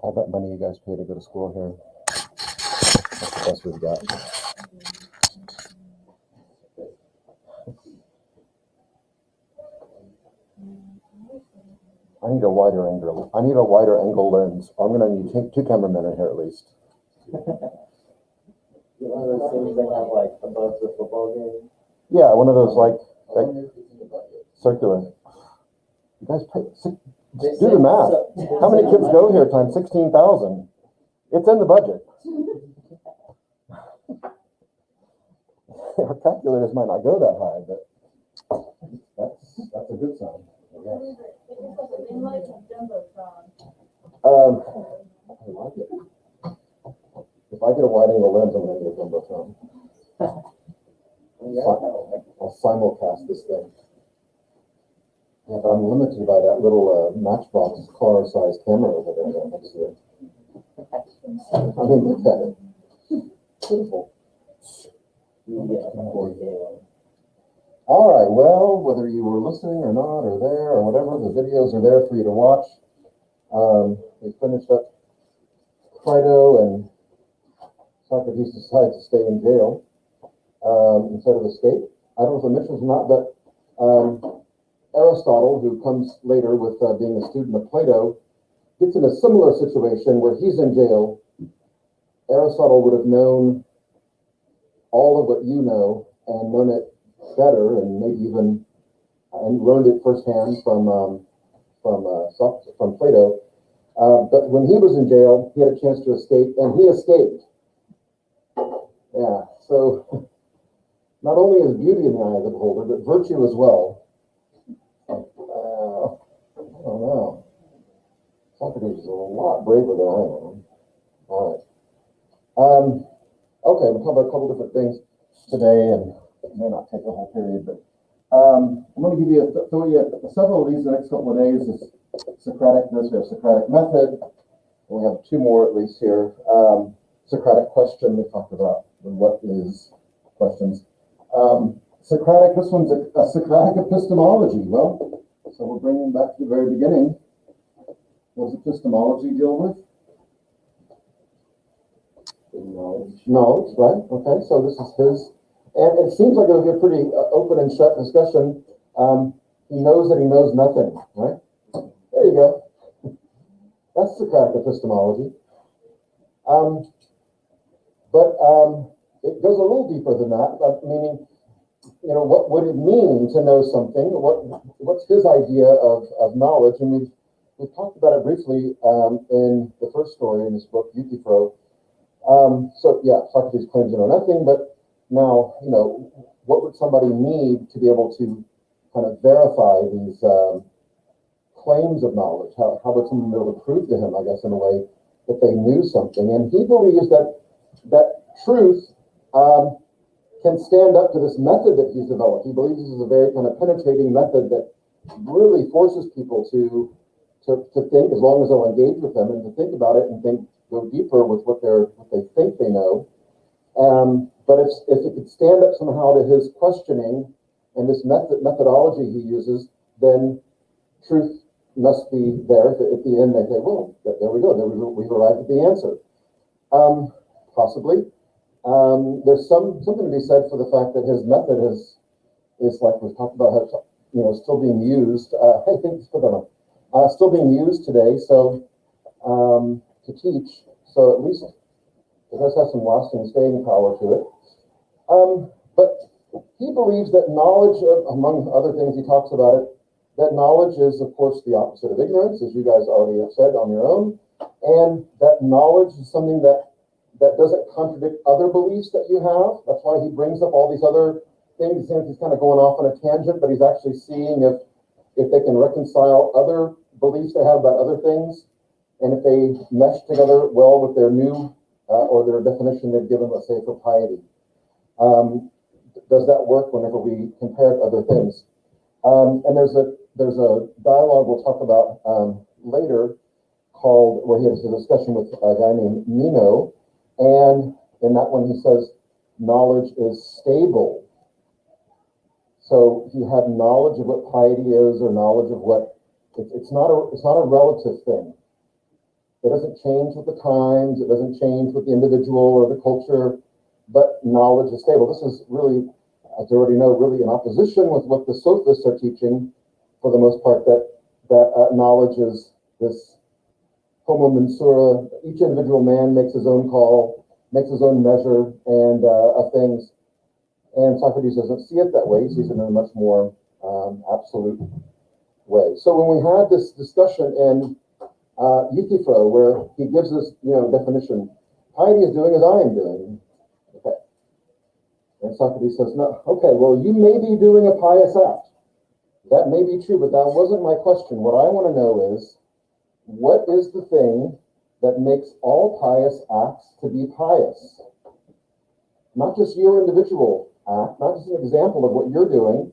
All that money you guys pay to go to school here. That's the best we've got. I need a wider angle. I need a wider angle lens. I'm gonna need two cameramen in here at least. One of those things they have like above the football game. Yeah, one of those like circular. You guys pay. Do the math. How many kids go here times 16,000? It's in the budget. Our calculators might not go that high, but that's a good sign. I like it. If I get a wide angle lens, I'm gonna get a jumbotron. I'll simulcast this thing. Yeah, but I'm limited by that little Matchbox car-sized camera over there right next to it. I mean, look at it. Beautiful. All right, well, whether you were listening or not, or there, or whatever, the videos are there for you to watch. We finished up Crito, and Socrates decides to stay in jail instead of escape. I don't know if I mentioned this or not, but Aristotle, who comes later with being a student of Plato, gets in a similar situation where he's in jail. Aristotle would have known all of what you know and known it better, and maybe even and learned it firsthand from Plato. But when he was in jail, he had a chance to escape, and he escaped. Yeah, so not only is beauty in the eye of the beholder, but virtue as well. I don't know. Socrates is a lot braver than I am. All right. Okay, we'll talk about a couple different things today, and it may not take a whole period, but I'm going to give you several of these the next couple of days. Is Socratic. This we have Socratic method, and we have two more at least here. Socratic question. We talked about the what is questions. Socratic. This one's a Socratic epistemology. Well, so we're bringing back to the very beginning. What does epistemology deal with? Knowledge, right? Okay, so this is his, and it seems like it'll be a pretty open and shut discussion. He knows that he knows nothing, right? There you go. That's Socratic epistemology. But it goes a little deeper than that, meaning, you know, what would it mean to know something? What's his idea of knowledge? And we've talked about it briefly in the first story in this book, Euthyphro. So yeah, Socrates claims to know nothing, but now, you know, what would somebody need to be able to kind of verify these claims of knowledge? How would someone be able to prove to him, I guess, in a way that they knew something? And he believes that truth can stand up to this method that he's developed. He believes this is a very kind of penetrating method that really forces people to think, as long as they'll engage with them and to think about it and go deeper with what they think they know. But if it could stand up somehow to his questioning and this methodology he uses, then truth must be there. At the end, they say, well, there we go. We've arrived at the answer. Possibly. There's something to be said for the fact that his method is like we've talked about, still being used. Still being used today. So to teach. So at least it does have some lasting staying power to it. But he believes that knowledge, among other things, he talks about it, that knowledge is, of course, the opposite of ignorance, as you guys already have said on your own, and that knowledge is something that doesn't contradict other beliefs that you have. That's why he brings up all these other things. He's kind of going off on a tangent, but he's actually seeing if they can reconcile other beliefs they have about other things, and if they mesh together well with their new or their definition they've given, let's say, for piety. does that work whenever we compare it to other things? And there's a dialogue we'll talk about later called, where he has a discussion with a guy named Meno, and in that one he says, knowledge is stable. So if you have knowledge of what piety is, or knowledge of what, it's not a relative thing. It doesn't change with the times, it doesn't change with the individual or the culture, but knowledge is stable. This is really, as you already know, really in opposition with what the sophists are teaching, for the most part, that knowledge is this homo mensura. Each individual man makes his own call, makes his own measure and of things. And Socrates doesn't see it that way. He sees it in a much more absolute way. So when we had this discussion in Euthyphro, where he gives us, definition, piety is doing as I am doing. Okay. And Socrates says, no, okay, well, you may be doing a pious act. That may be true, but that wasn't my question. What I want to know is, what is the thing that makes all pious acts to be pious? Not just your individual act, not just an example of what you're doing.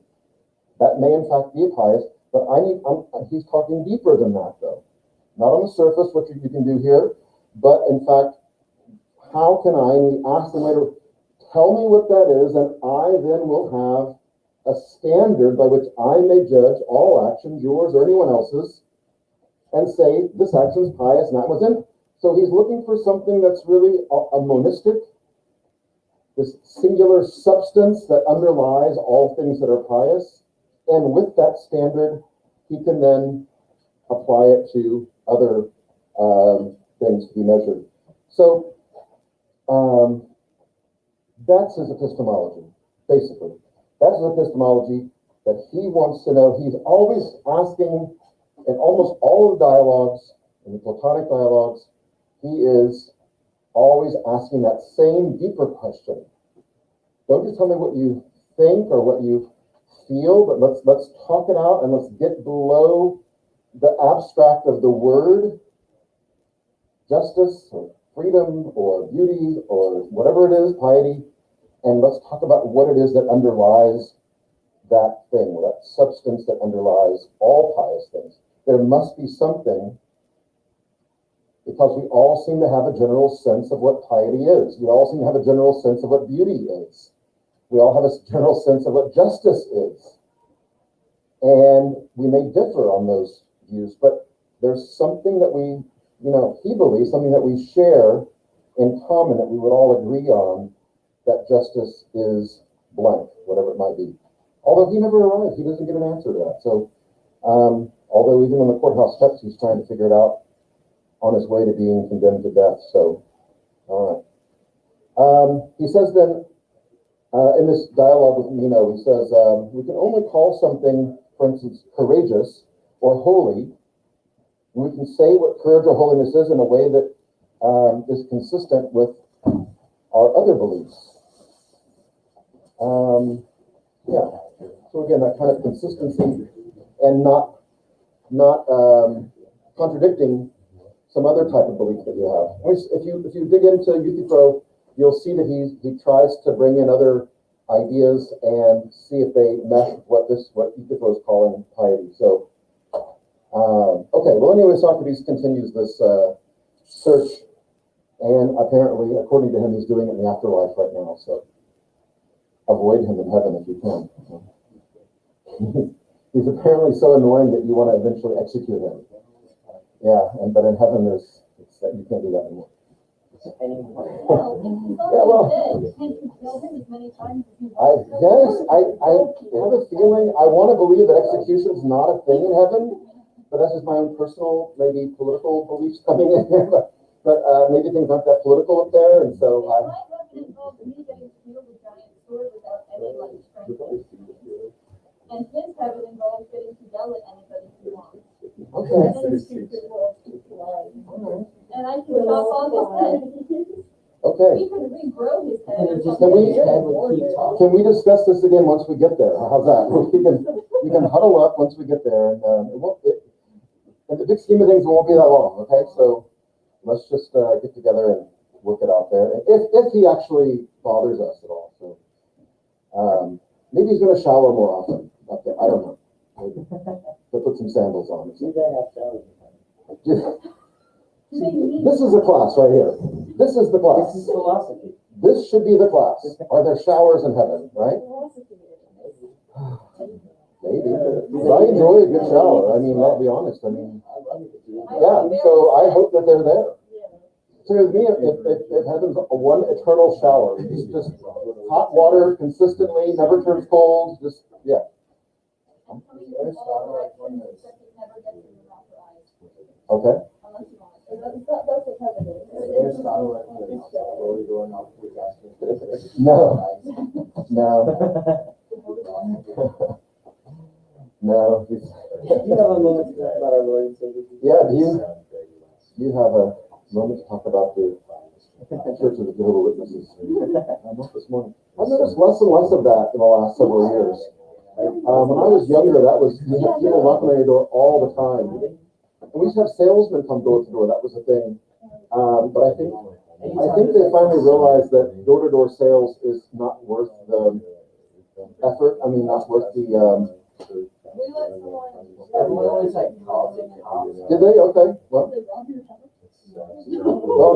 That may in fact be pious, but he's talking deeper than that, though. Not on the surface, what you can do here, but in fact, how can I, and he asks him later, tell me what that is, and I then will have a standard by which I may judge all actions, yours or anyone else's, and say this action is pious, and that was in. So he's looking for something that's really a monistic, this singular substance that underlies all things that are pious, and with that standard, he can then apply it to other things to be measured. So that's his epistemology, basically. That's his epistemology that he wants to know. He's always asking, in almost all of the dialogues, in the Platonic dialogues, he is always asking that same deeper question. Don't just tell me what you think or what you feel, but let's talk it out and let's get below the abstract of the word, justice or freedom or beauty or whatever it is, piety, and let's talk about what it is that underlies that thing, that substance that underlies all pious things. There must be something, because we all seem to have a general sense of what piety is. We all seem to have a general sense of what beauty is. We all have a general sense of what justice is. And we may differ on those views, but there's something that we, he believes, something that we share in common, that we would all agree on, that justice is blank, whatever it might be. Although he never arrives, he doesn't get an answer to that. So, although even on the courthouse steps, he's trying to figure it out on his way to being condemned to death. So, all right. He says then, in this dialogue with Meno, he says, we can only call something, for instance, courageous or holy. We can say what courage or holiness is in a way that is consistent with our other beliefs. So again, that kind of consistency and not contradicting some other type of belief that you have. If you dig into Euthyphro, you'll see that he tries to bring in other ideas and see if they mesh what Euthyphro is calling piety. So, okay. Well, anyway, Socrates continues this search, and apparently, according to him, he's doing it in the afterlife right now. So, avoid him in heaven if you can. He's apparently so annoying that you want to eventually execute him. Yeah, but in heaven, you can't do that anymore. Yeah, well, I have a feeling, I want to believe that execution is not a thing in heaven, but that's just my own personal, maybe political beliefs coming in there, but maybe things aren't that political up there, and so and his heaven involves getting to yell at anybody he wants. okay. And I can chop off his head. Okay. We can regrow his head. Can we discuss this again once we get there? How's that? We can huddle up once we get there, and in the big scheme of things, it won't be that long. Okay, so let's just get together and work it out there. If he actually bothers us at all. So, Maybe he's gonna shower more often up there, I don't know. Maybe. He'll put some sandals on. You guys have showers. This is the class right here. This is the class. This is philosophy. This should be the class. Are there showers in heaven, right? Maybe. I enjoy a good shower. I mean, I'll be honest. I mean, yeah, so I hope that they're there. So with me, if heaven's a one eternal shower, it's just hot water consistently, never turns cold, just, yeah. Okay. No. No. No. Do you have a moment to talk about our Lord and Savior? Yeah, do you have a moment to talk about the Church of the Jehovah's Witnesses? Not this morning. I've noticed less and less of that in the last several years. When I was younger, you had people knocking on your door all the time. And we used to have salesmen come door to door. That was the thing. But I think they finally realized that door-to-door sales is not worth the effort. I mean, not worth the. Everyone always like calls it. Did they? Okay. Well, I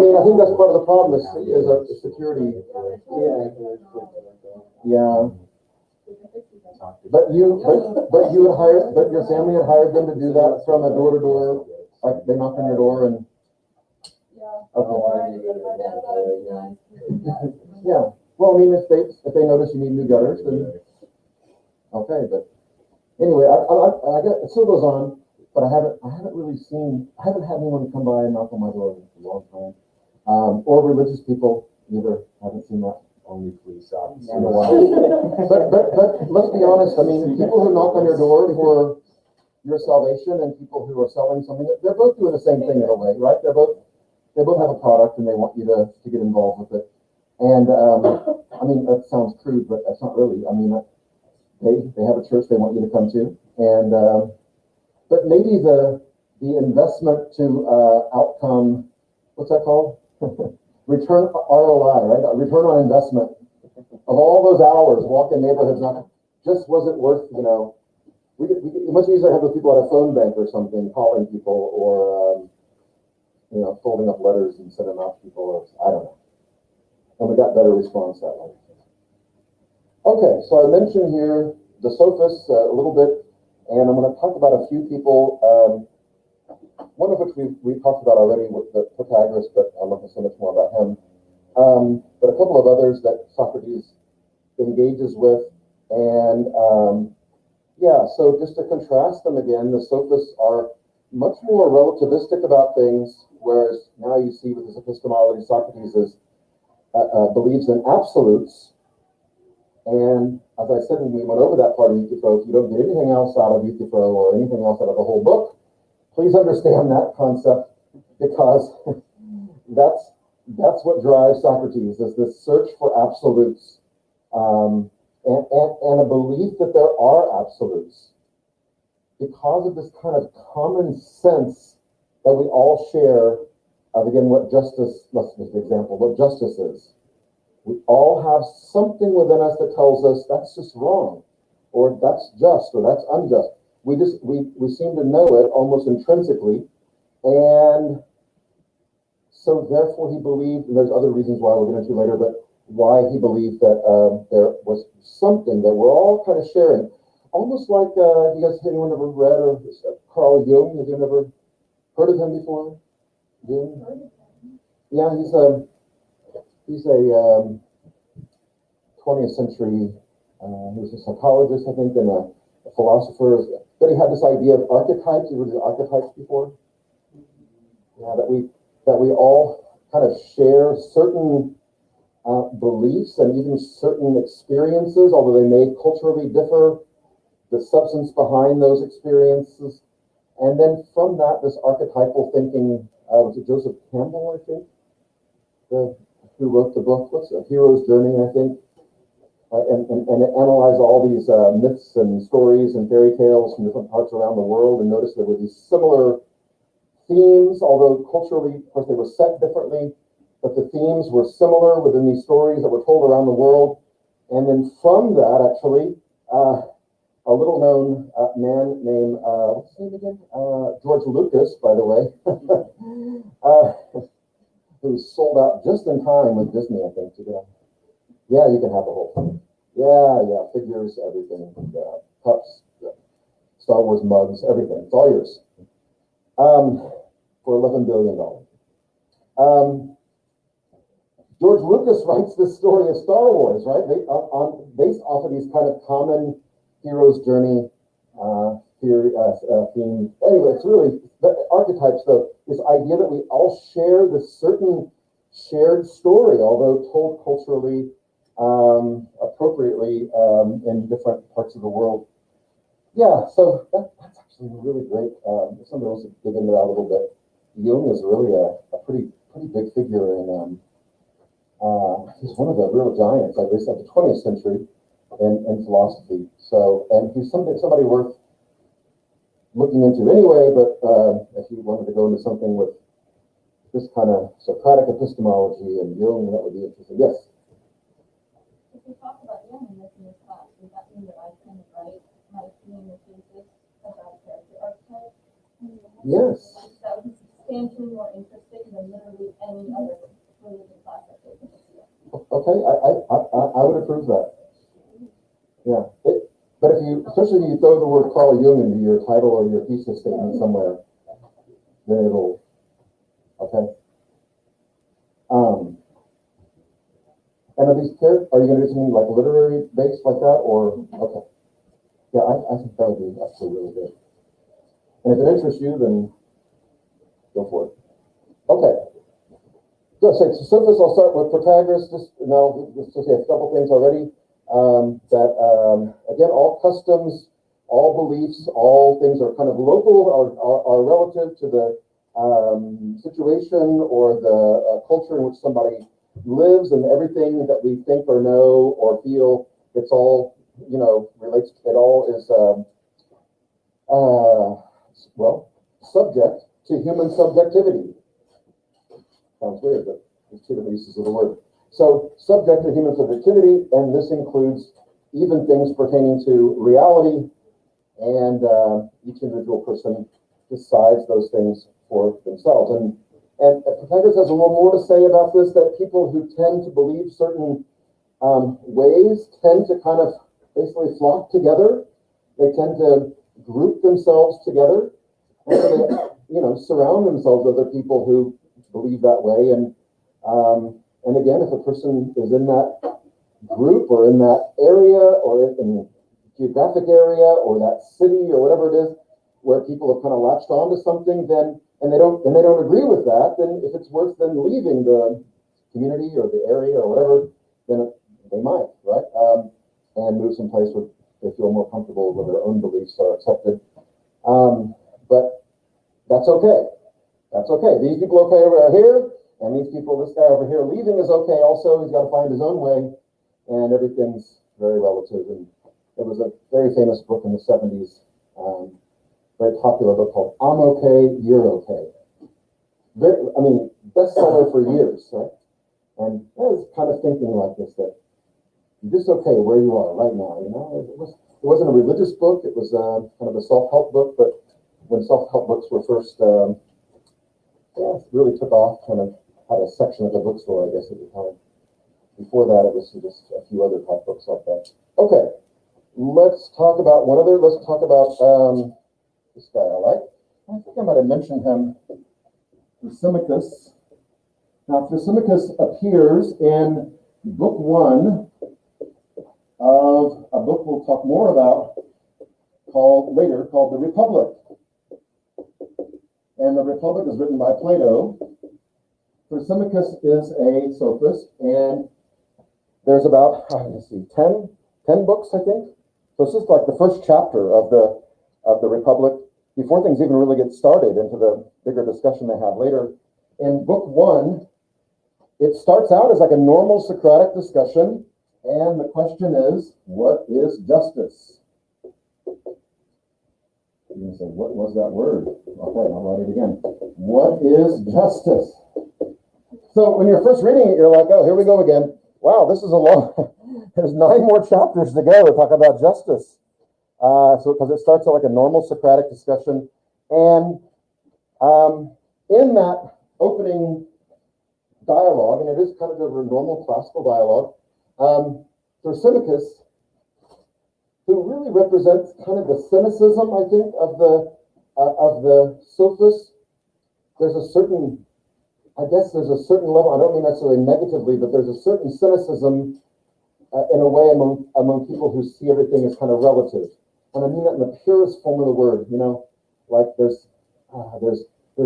mean, I think that's part of the problem is a security. Yeah. But your family had hired them to do that from a door to door, like they knock on your door and. Okay. Yeah. Well, I mean, if they notice you need new gutters, then okay. But anyway, I got it still goes on, but I haven't had anyone come by and knock on my door in a long time, or religious people either. I haven't seen that. Only police officers in a while. But let's be honest. I mean, people who knock on your door for your salvation and people who are selling something, they're both doing the same thing in a way, right? They both have a product and they want you to get involved with it. And I mean, that sounds crude, but that's not really. I mean, they have a church they want you to come to, and but maybe the investment to outcome, what's that called? Return ROI, right? Return on investment of all those hours walking neighborhoods just wasn't worth, we much easier have those people at a phone bank or something calling people or, folding up letters and sending them out to people or I don't know. And we got better response that way. Okay, so I mentioned here the sophists a little bit, and I'm going to talk about a few people. One of which we've talked about already with the Protagoras, but I'm not going to say much more about him. But a couple of others that Socrates engages with. And so just to contrast them again, the sophists are much more relativistic about things, whereas now you see with his epistemology, Socrates believes in absolutes. And as I said when we went over that part of Euthyphro, if you don't get anything else out of Euthyphro or anything else out of the whole book, please understand that concept, because that's what drives Socrates, is this search for absolutes, and a belief that there are absolutes, because of this kind of common sense that we all share of, again, what justice, let's just an example, what justice is. We all have something within us that tells us that's just wrong, or that's just, or that's unjust. We seem to know it almost intrinsically, and so therefore he believed, and there's other reasons why we'll get into later, but why he believed that there was something that we're all kind of sharing. Almost like, you guys, anyone ever read or Carl Jung? Have you ever heard of him before? Jung? Yeah, he's a 20th century, he was a psychologist, I think, and a philosopher. But he had this idea of archetypes. You heard of archetypes before? Yeah, that we all kind of share certain beliefs and even certain experiences, although they may culturally differ, the substance behind those experiences. And then from that, this archetypal thinking, was it Joseph Campbell, I think, who wrote the book, what's A Hero's Journey, I think, and analyze all these myths and stories and fairy tales from different parts around the world, and notice there were these similar themes, although culturally, of course, they were set differently, but the themes were similar within these stories that were told around the world. And then from that, actually, a little known man named, what's his name again? George Lucas, by the way, who sold out just in time with Disney, I think, to go. Yeah, you can have the whole thing. Yeah, figures, everything, cups, Star Wars mugs, everything. It's all yours. For $11 billion. George Lucas writes this story of Star Wars, right? Based off of these kind of common hero's journey theme. Anyway, it's really the archetypes, though. This idea that we all share this certain shared story, although told culturally, appropriately in different parts of the world. Yeah, so that's actually really great. If somebody wants to dig into that a little bit, Jung is really a pretty big figure in. He's one of the real giants, at least of the 20th century, in philosophy. So, and he's somebody worth looking into anyway. But if you wanted to go into something with this kind of Socratic epistemology and Jung, that would be interesting. Yes. If we talk about Jung in this class, does that mean that I can write my opinion or thesis about character archetype? Yes. That would be substantially more interesting than literally any other religion class I've taken this year. Okay, I would approve that. Yeah, but if you, especially if you throw the word Carl Jung into your title or your thesis statement somewhere, then it'll, okay. And are these are you going to do something like literary based like that, or okay? Yeah, I think that would be actually really good. And if it interests you, then go for it. Okay. Good. So surface, I'll start with Protagoras. Just to say a couple things already. Again, all customs, all beliefs, all things are kind of local, are relative to the situation or the culture in which somebody lives, and everything that we think or know or feel, it's all, relates, it all is, subject to human subjectivity. Sounds weird, but it's two different uses of the word. So, subject to human subjectivity, and this includes even things pertaining to reality, and each individual person decides those things for themselves. And Protagoras has a little more to say about this, that people who tend to believe certain ways tend to kind of basically flock together. They tend to group themselves together, and so they, surround themselves with other people who believe that way. And again, if a person is in that group or in that area or in geographic area or that city or whatever it is, where people have kind of latched onto something, then and they don't agree with that, then if it's worse than leaving the community or the area or whatever, then they might, right? And move someplace where they feel more comfortable where their own beliefs are accepted. But that's okay. That's okay. These people okay over here, and these people, this guy over here leaving is okay also. He's got to find his own way, and everything's very relative. And there was a very famous book in the 70s, very popular book called I'm Okay, You're Okay. Bestseller for years, right? And I was kind of thinking like this, that you're just okay where you are right now, It wasn't a religious book, it was kind of a self-help book, but when self-help books were first, really took off, kind of had a section of the bookstore, I guess, at the time. Before that, it was just a few other type books like that. Okay, let's talk about one other. Let's talk about this guy I like. I think I might have mentioned him, Thrasymachus. Now, Thrasymachus appears in book 1 of a book we'll talk more about called The Republic. And The Republic is written by Plato. Thrasymachus is a sophist, and there's about, 10 books, I think. So it's just like the first chapter of the Republic, before things even really get started into the bigger discussion they have later. In book 1, it starts out as like a normal Socratic discussion, and the question is, what is justice? You're going to say, what was that word? Okay, I'll write it again. What is justice? So when you're first reading it, you're like, oh, here we go again. Wow, this is a long, there's 9 more chapters to go to talk about justice. So because it starts out like a normal Socratic discussion, and in that opening dialogue, and it is kind of a normal classical dialogue, Thrasymachus, who really represents kind of the cynicism, I think, of the sophists. There's a certain, I guess there's a certain level, I don't mean necessarily negatively, but there's a certain cynicism in a way among people who see everything as kind of relative. And I mean that in the purest form of the word, you know, like there's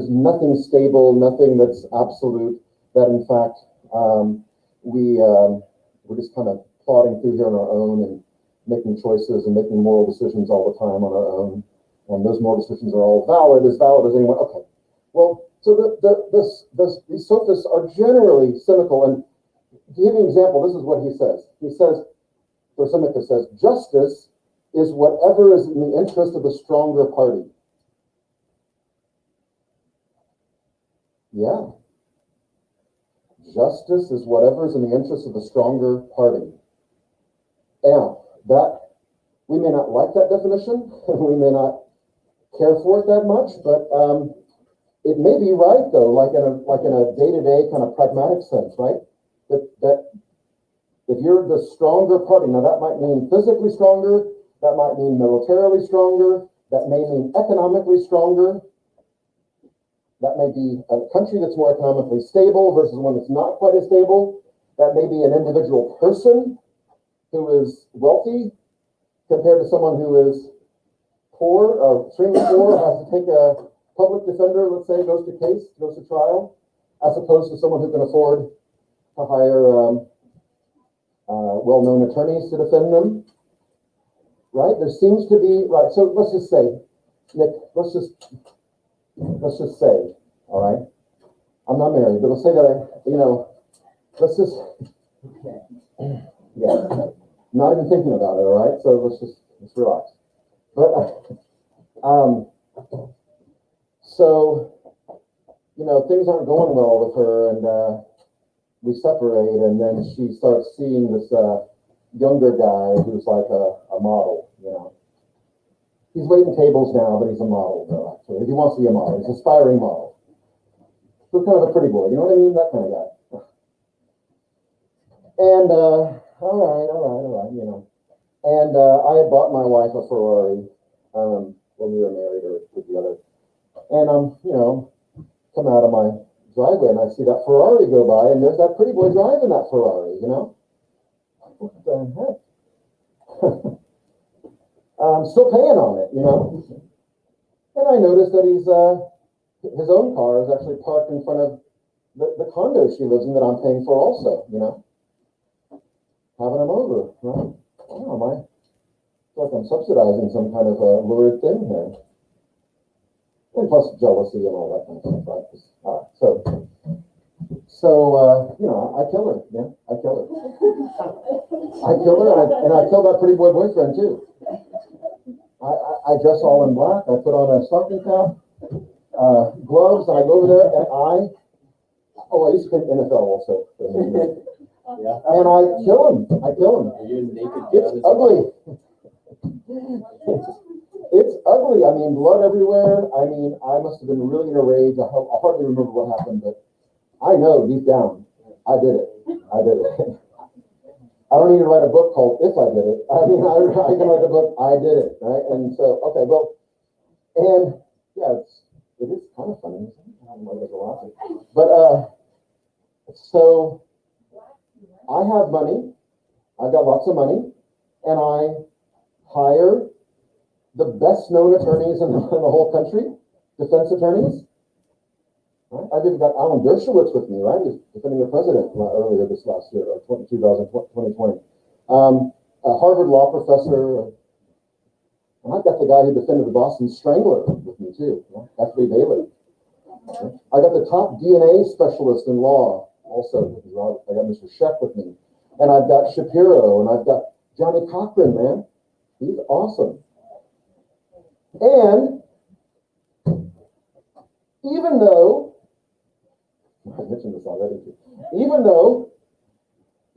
nothing stable, nothing that's absolute, that in fact, we're just kind of plodding through here on our own and making choices and making moral decisions all the time on our own. And those moral decisions are all valid as anyone. Okay. Well, so these sophists are generally cynical. And to give you an example, this is what he says. He says, Thrasymachus says, justice is whatever is in the interest of the stronger party. Yeah. Justice is whatever is in the interest of the stronger party. Now, that, we may not like that definition, we may not care for it that much, but it may be right though, like in a day-to-day kind of pragmatic sense, right? That if you're the stronger party, now that might mean physically stronger, that might mean militarily stronger, that may mean economically stronger, that may be a country that's more economically stable versus one that's not quite as stable, that may be an individual person who is wealthy compared to someone who is poor or extremely poor, has to take a public defender, let's say, goes to trial, as opposed to someone who can afford to hire well-known attorneys to defend them, right? There seems to be, right, so let's just say, Nick, let's just say, all right, I'm not married, but let's say that, let's just, yeah, not even thinking about it, all right? So let's relax. But, so, things aren't going well with her, and we separate, and then she starts seeing this younger guy who's like a model, He's waiting tables now, but he's a model, though, actually. If he wants to be a model, he's an aspiring model. So kind of a pretty boy, you know what I mean? That kind of guy. And, all right, And I had bought my wife a Ferrari when we were married or with the other. And I'm, come out of my driveway and I see that Ferrari go by, and there's that pretty boy driving that Ferrari, What the heck? I'm still paying on it, And I noticed that his own car is actually parked in front of the condo she lives in that I'm paying for also, Having him over, right? Oh, I feel like I'm subsidizing some kind of a lurid thing here. And plus jealousy and all that kind of stuff, right? All right, so I kill her, yeah, I kill her. I kill her, and I kill that pretty boy boyfriend too. I dress all in black, I put on a stocking cap, gloves, and I go over there, and I used to play NFL also. Yeah. And I kill him. Are you naked? It's ugly. It's ugly. I mean, blood everywhere. I mean, I must have been really in a rage. I hardly remember what happened, but I know deep down, I did it. I don't need to write a book called If I Did It. I mean, I can write the book, I Did It, right? And so, okay, well, and yeah, it is kind of funny. But, so I have money, I've got lots of money, and I hire the best known attorneys in the whole country, defense attorneys. Right? I've even got Alan Dershowitz with me, right? He's defending the president earlier this last year, 2020. A Harvard law professor, and I've got the guy who defended the Boston Strangler with me too, F.B. Bailey. I got the top DNA specialist in law also. I got Mr. Sheck with me. And I've got Shapiro, and I've got Johnny Cochran, man. He's awesome. And even though, I mentioned this already, even though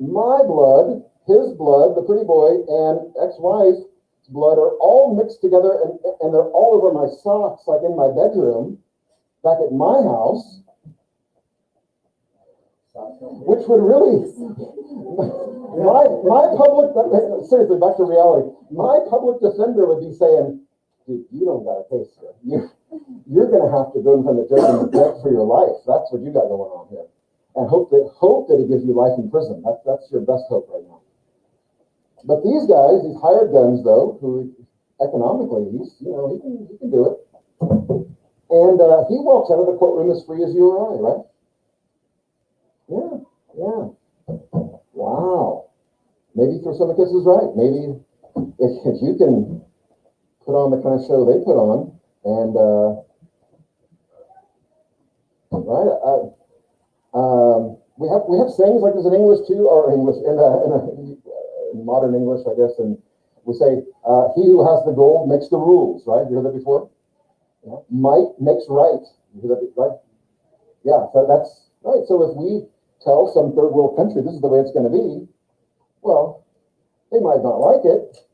my blood his blood, the pretty boy, and ex-wife's blood are all mixed together, and they're all over my socks, like in my bedroom, back at my house, which would really, my public, seriously, back to reality, my public defender would be saying, dude, you don't got a case here. You're going to have to go in front of the judge and beg for your life. That's what you got going on here. And hope that he gives you life in prison. That's your best hope right now. But these guys, these hired guns, though, who economically, he can do it. And he walks out of the courtroom as free as you or I, right? Yeah. Wow. Maybe Thrasymachus is right. Maybe if you can put on the kind of show they put on, and right, we have sayings like this in English too, or English in modern English, I guess, and we say, "He who has the gold makes the rules." Right? You heard that before? Yeah. Might makes right. You heard that, right? Yeah. So that's right. So if we tell some third world country this is the way it's going to be, well, they might not like it,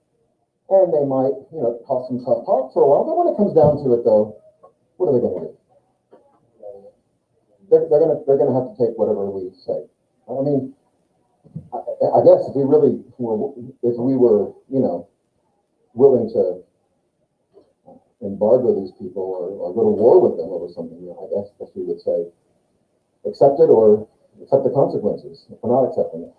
and they might, talk some tough talk for a while. But when it comes down to it, though, what are they going to do? They're going to have to take whatever we say. I mean, I guess if we were, willing to embargo these people or go to war with them over something, I guess we would say accept it or accept the consequences if we're not accepting it.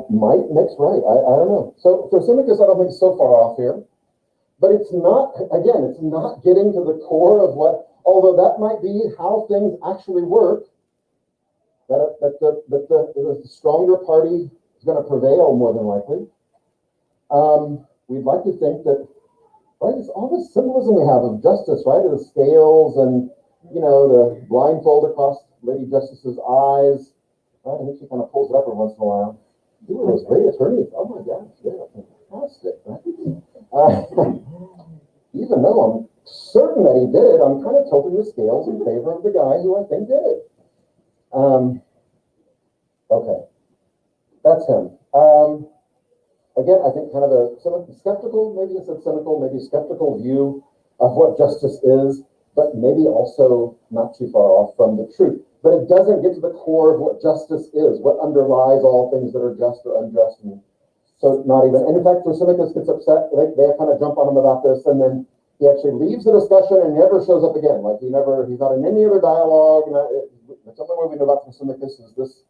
Might makes right. I don't know. So Thrasymachus, I don't think is so far off here, but it's not getting to the core of what, although that might be how things actually work, that the stronger party is going to prevail more than likely. We'd like to think that, right, it's all the symbolism we have of justice, right? The scales and, the blindfold across Lady Justice's eyes. Right? I think she kind of pulls it up every once in a while. Who are those great attorneys? Oh my gosh, they're fantastic, right? Even though I'm certain that he did it, I'm kind of tilting the scales in favor of the guy who I think did it. Okay, that's him. Again, I think kind of a skeptical, maybe it's a cynical, maybe skeptical view of what justice is, but maybe also not too far off from the truth. But it doesn't get to the core of what justice is, what underlies all things that are just or unjust. And so not even, and in fact, Thrasymachus gets upset, they kind of jump on him about this, and then he actually leaves the discussion and never shows up again. Like he's not in any other dialogue. The only way we know about Thrasymachus is this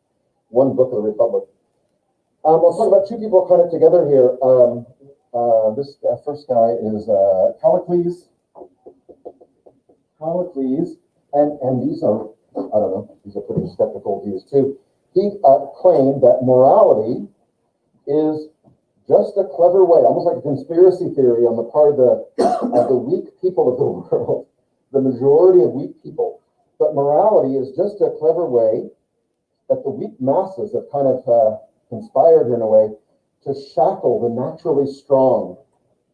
one book of the Republic. Let's talk about two people kind of together here. This first guy is Callicles. And these are, I don't know, these are pretty skeptical views too. He claimed that morality is just a clever way, almost like a conspiracy theory on the part of the weak people of the world, the majority of weak people. But morality is just a clever way that the weak masses have kind of conspired in a way to shackle the naturally strong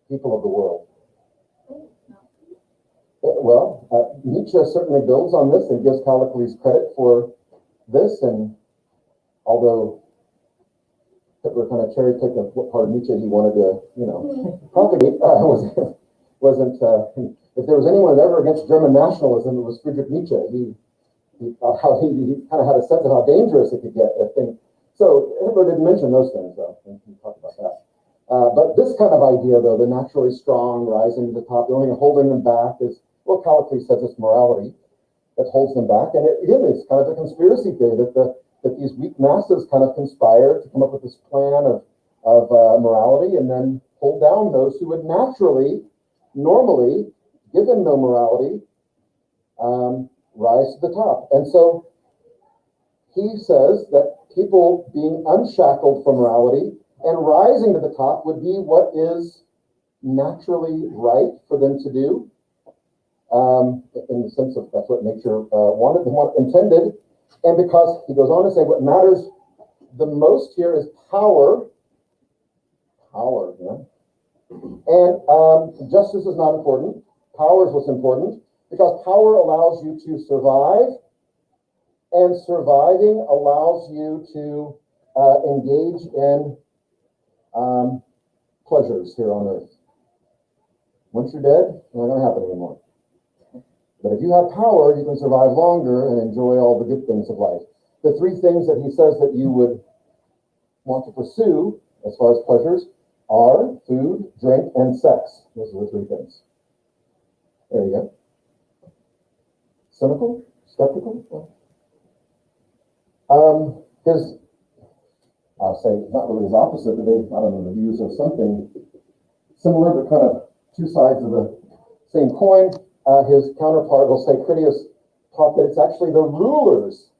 people of the world. Nietzsche certainly builds on this and gives Callicles credit for this, and although Hitler kind of cherry-picked what part of Nietzsche he wanted to, propagate, wasn't if there was anyone ever against German nationalism, it was Friedrich Nietzsche. He kind of had a sense of how dangerous it could get. So Hitler didn't mention those things, though. We can talk about that. But this kind of idea, though, the naturally strong rising to the top, the only thing holding them back is, well, Callicles says it's morality that holds them back. And it is kind of a conspiracy theory that these weak masses kind of conspire to come up with this plan of morality and then pull down those who would normally, given no morality, rise to the top. And so he says that people being unshackled from morality and rising to the top would be what is naturally right for them to do, in the sense of that's what nature intended. And because he goes on to say what matters the most here is power, and justice is not important. Power is what's important, because power allows you to survive, and surviving allows you to engage in pleasures here on earth. Once you're dead, it's not going to happen anymore. But if you have power, you can survive longer and enjoy all the good things of life. The three things that he says that you would want to pursue as far as pleasures are food, drink, and sex. Those are the three things. There you go. Cynical? Skeptical? I'll say not really his opposite, but they, I don't know, the views are something similar, but kind of two sides of the same coin. His counterpart will say Critias taught that it's actually the rulers.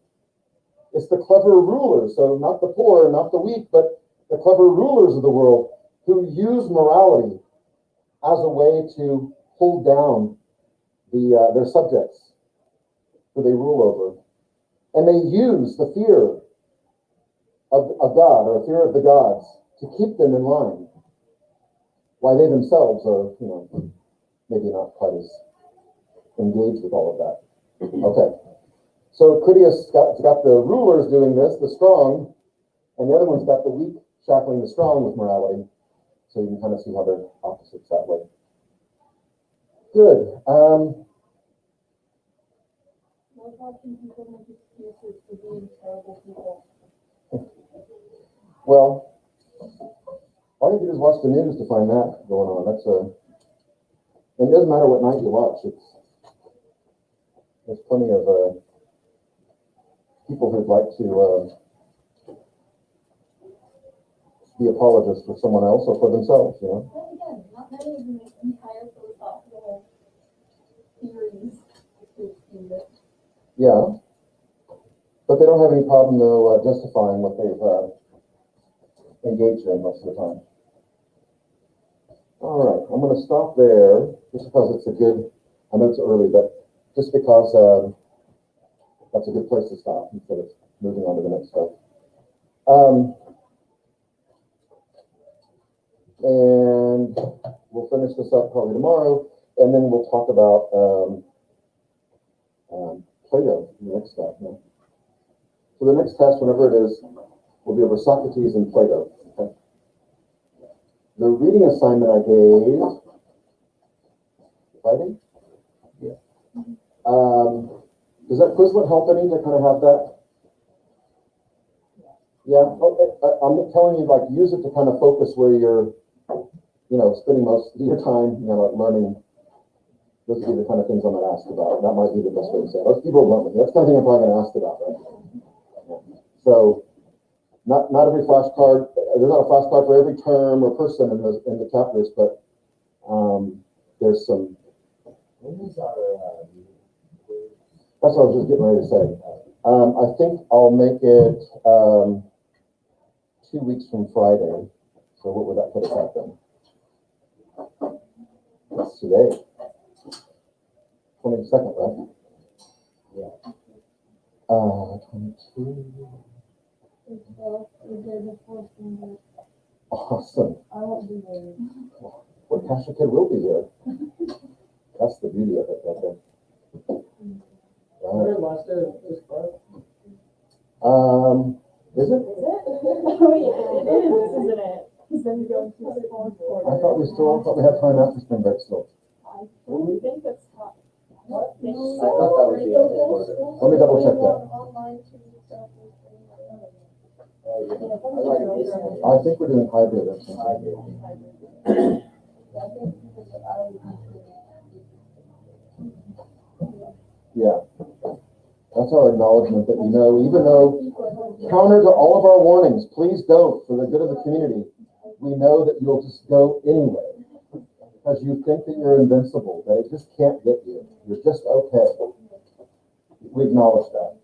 It's the clever rulers, so not the poor, not the weak, but the clever rulers of the world who use morality as a way to hold down their subjects who they rule over. And they use the fear of God or fear of the gods to keep them in line, while they themselves are, maybe not quite as engaged with all of that. Okay. So Critias got the rulers doing this, the strong, and the other one's got the weak shackling the strong with morality. So you can kind of see how they're opposites that way. Good. What about people make excuses for being terrible people? Well, all you do is watch the news to find that going on. It doesn't matter what night you watch. There's plenty of people who'd like to be apologists for someone else or for themselves, Then again, not many of the entire philosophical theories to excuse it. Yeah. But they don't have any problem, though, justifying what they've engaged in most of the time. All right, I'm going to stop there just because it's I know it's early, but just because that's a good place to stop instead of moving on to the next stuff. And we'll finish this up probably tomorrow, and then we'll talk about Plato, the next step. Yeah. So the next test, whenever it is, will be over Socrates and Plato. Okay. The reading assignment I gave Friday? Yeah. Does that Quizlet help any to kind of have that? Yeah. Okay. I'm telling you, use it to kind of focus where you're, spending most of your time, learning. Those would be the kind of things I'm going to ask about. That might be the best way to say it. Most people want me. That's the kind of thing I'm probably going to ask about, right? Yeah. So, not every flashcard. There's not a flashcard for every term or person in the chapters, but there's some. That's what I was just getting ready to say. I think I'll make it 2 weeks from Friday. So what would that put us at then? That's today. 22nd, right? Yeah. 22. It's the day before Sunday. Awesome. I won't be there. Well, Pastor Kid will be here. That's the beauty of it, right there. Right. Is it? Oh, yeah, it is, isn't it? Because then we go into the fourth quarter. I thought we had time after spring break still. I don't think that's not. What? I thought that was the end of the quarter. Let me double check that. Online 2 weeks after spring break. I think we're doing hybrid. Yeah. That's our acknowledgement that even though, counter to all of our warnings, please don't, for the good of the community, we know that you'll just go anyway. Because you think that you're invincible, that it just can't get you. You're just okay. We acknowledge that.